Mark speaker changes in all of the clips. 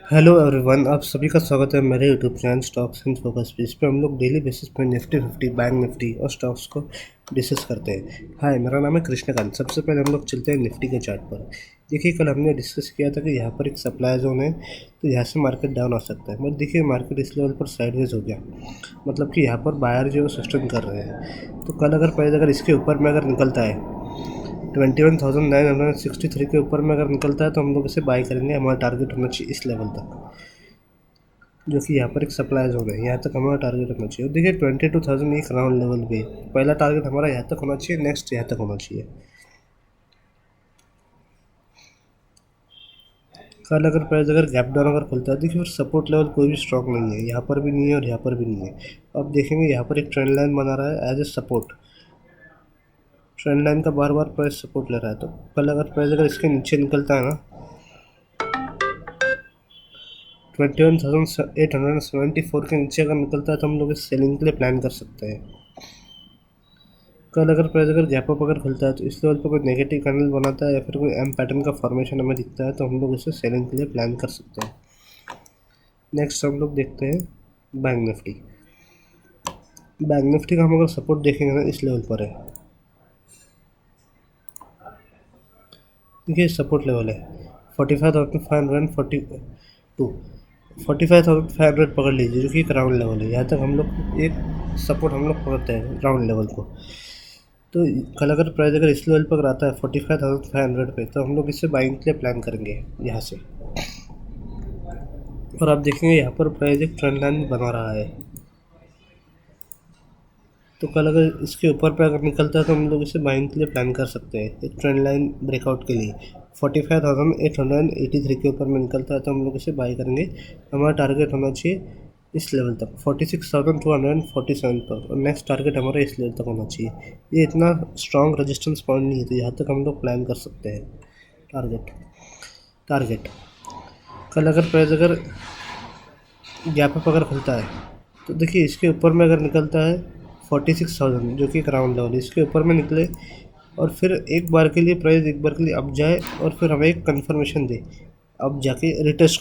Speaker 1: Hello everyone, आप सभी का स्वागत है मेरे YouTube channel stocks and focus पे। इस पे हम लोग डेली बेसिस पे निफ्टी 50, बैंक निफ्टी और स्टॉक्स को डिस्कस करते हैं। हाय, मेरा नाम है कृष्णकांत। सबसे पहले हम लोग चलते हैं निफ्टी के चार्ट पर। देखिए, कल हमने डिस्कस किया था कि यहाँ पर एक सप्लाई जोन है, तो यहाँ से मार्केट डाउन आ सकता है। बट देखिए, मार्केट इस लेवल पर साइडवेज हो गया, मतलब कि यहाँ पर बायर जो सस्टेन कर रहे हैं। तो कल अगर प्राइस अगर इसके ऊपर में अगर निकलता है 21,963 के ऊपर में अगर निकलता है, तो हम लोग इसे बाई करेंगे। हमारा टारगेट होना चाहिए इस लेवल तक, जो कि यहाँ पर एक सप्लाई जोन है। यहाँ तक हमारा टारगेट होना चाहिए। देखिए, 22,000 एक राउंड लेवल पे पहला टारगेट हमारा यहाँ तक होना चाहिए, नेक्स्ट यहाँ तक होना चाहिए। कल अगर प्राइस अगर गैप डाउन अगर खुलता है, देखिए फिर सपोर्ट लेवल कोई भी स्ट्रॉन्ग नहीं है, यहाँ पर भी नहीं है और यहाँ पर भी नहीं है। अब देखेंगे, यहाँ पर एक ट्रेंड लाइन बना रहा है as a support. Trend line का बार बार प्राइस सपोर्ट ले रहा है, तो कल अगर प्राइस अगर इसके नीचे निकलता है ना 21,874 के नीचे अगर निकलता है, तो हम लोग इस सेलिंग के लिए प्लान कर सकते हैं। कल अगर प्राइस अगर गैप अप अगर खुलता है, तो इस लेवल पर कोई नेगेटिव कैंडल बनाता है या फिर कोई एम पैटर्न का फॉर्मेशन हमें दिखता है, तो हम लोग इसे सेलिंग के लिए प्लान कर सकते हैं। नेक्स्ट हम लोग देखते हैं बैंक निफ्टी। बैंक निफ्टी का हम अगर सपोर्ट देखेंगे ना, इस लेवल पर है। देखिए, सपोर्ट लेवल है 45,542, 45,500 पकड़ लीजिए, जो कि एक राउंड लेवल है। यहाँ तक हम लोग एक सपोर्ट हम लोग पकड़ते हैं राउंड लेवल को। तो कल अगर प्राइस अगर इस लेवल पर आता है 45,500 पे, तो हम लोग इससे बाइंग के लिए प्लान करेंगे यहाँ से। और आप देखेंगे, यहाँ पर प्राइस एक ट्रेंड लाइन बना रहा है, तो कल अगर इसके ऊपर पे अगर निकलता है, तो हम लोग इसे बाइंग के लिए प्लान कर सकते हैं एक ट्रेंड लाइन ब्रेकआउट के लिए। 45,883 के ऊपर में निकलता है, तो हम लोग इसे बाई करेंगे। हमारा टारगेट होना चाहिए इस लेवल तक 46,247 पर, और नेक्स्ट टारगेट हमारा इस लेवल तक होना चाहिए। ये इतना स्ट्रॉन्ग रेजिस्टेंस पॉइंट नहीं है, तो यहाँ तक हम लोग प्लान कर सकते हैं टारगेट। कल अगर प्राइस अगर गैप अप अगर खुलता है, तो देखिए इसके ऊपर में अगर निकलता है 46,000, जो कि एक राउंड लेवल है, इसके ऊपर में निकले और फिर एक बार के लिए प्राइस एक बार के लिए अप जाए और फिर हमें एक कंफर्मेशन दे, अब जाके रिटेस्ट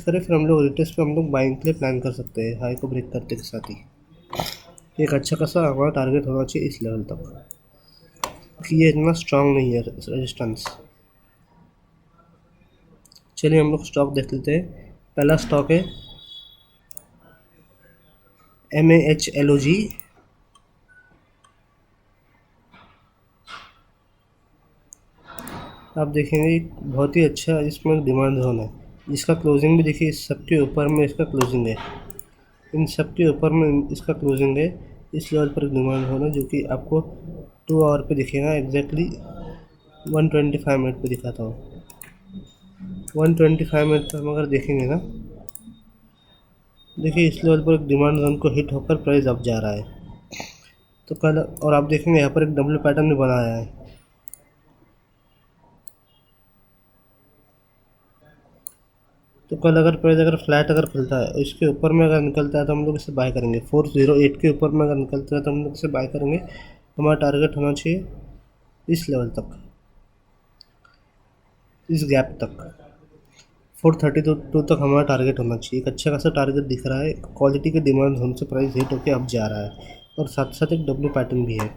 Speaker 1: करें, फिर हम लोग रिटेस्ट पे हम लोग बाइंग के लिए प्लान कर सकते हैं हाई को ब्रेक करते के साथ ही। एक अच्छा खासा हमारा टारगेट होना चाहिए इस लेवल तक, कि ये इतना स्ट्रांग नहीं है रेजिस्टेंस। चलिए हम लोग स्टॉक देख लेते हैं। पहला स्टॉक है MAHLOG। आप देखेंगे एक बहुत ही अच्छा इसमें डिमांड जोन है, जिसका क्लोजिंग भी देखिए इस सब के ऊपर में इसका क्लोजिंग है, इन सब के ऊपर में इसका क्लोजिंग है। इस लेवल पर डिमांड जोन है, जो कि आपको 2 आवर पे दिखेगा। एग्जैक्टली 125 मिनट पे दिखाता हूँ। 125 मिनट पर हम अगर देखेंगे ना, देखिए इस लेवल पर एक डिमांड जोन को हिट होकर प्राइस अप जा रहा है। तो कल और आप देखेंगे यहाँ पर एक डब्ल्यू पैटर्न भी बनाया है। तो कल अगर प्राइस अगर फ्लैट अगर खुलता है, इसके ऊपर में अगर निकलता है, तो हम लोग इसे बाय करेंगे। 408 के ऊपर में अगर निकलता है, तो हम लोग इसे बाय करेंगे। हमारा टारगेट होना चाहिए इस लेवल तक, इस गैप तक 432 तक हमारा टारगेट होना चाहिए। एक अच्छा खासा टारगेट दिख रहा है। क्वालिटी के डिमांड जोन से प्राइस हिट होकर अब जा रहा है, और साथ साथ एक डब्ल्यू पैटर्न भी है।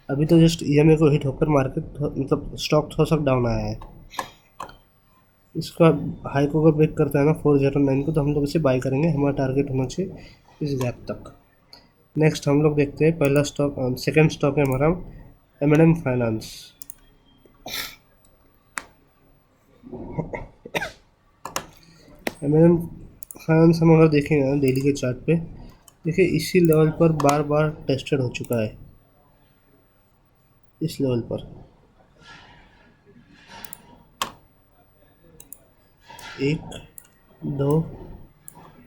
Speaker 1: अभी तो जस्ट EMA को हिट होकर मार्केट मतलब स्टॉक थोड़ा सा डाउन आया है। इसका हाई को अगर ब्रेक करता है ना 409 को, तो हम लोग इसे बाय करेंगे। हमारा टारगेट होना चाहिए इस गैप तक। नेक्स्ट हम लोग देखते हैं पहला स्टॉक, सेकंड स्टॉक है हमारा M&M फाइनेंस। M&M फाइनेंस हम अगर देखेंगे ना डेली के चार्ट पे, देखिए इसी लेवल पर बार बार टेस्टेड हो चुका है। इस लेवल पर 1, 2,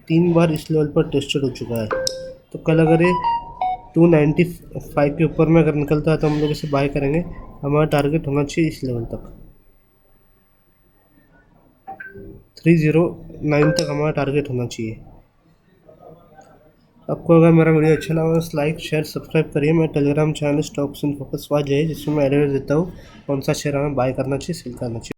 Speaker 1: 3 बार इस लेवल पर टेस्टेड हो चुका है। तो कल अगर ये 295 के ऊपर में अगर निकलता है, तो हम लोग इसे बाय करेंगे। हमारा टारगेट होना चाहिए इस लेवल तक 309 तक हमारा टारगेट होना चाहिए। आपको अगर मेरा वीडियो अच्छा लगा तो लाइक शेयर सब्सक्राइब करिए। मैं Telegram channel stocks in focus was है, जिसमें मैं एडवाइस देता हूँ कौन सा शेयर हमें बाय करना चाहिए, सेल करना चाहिए।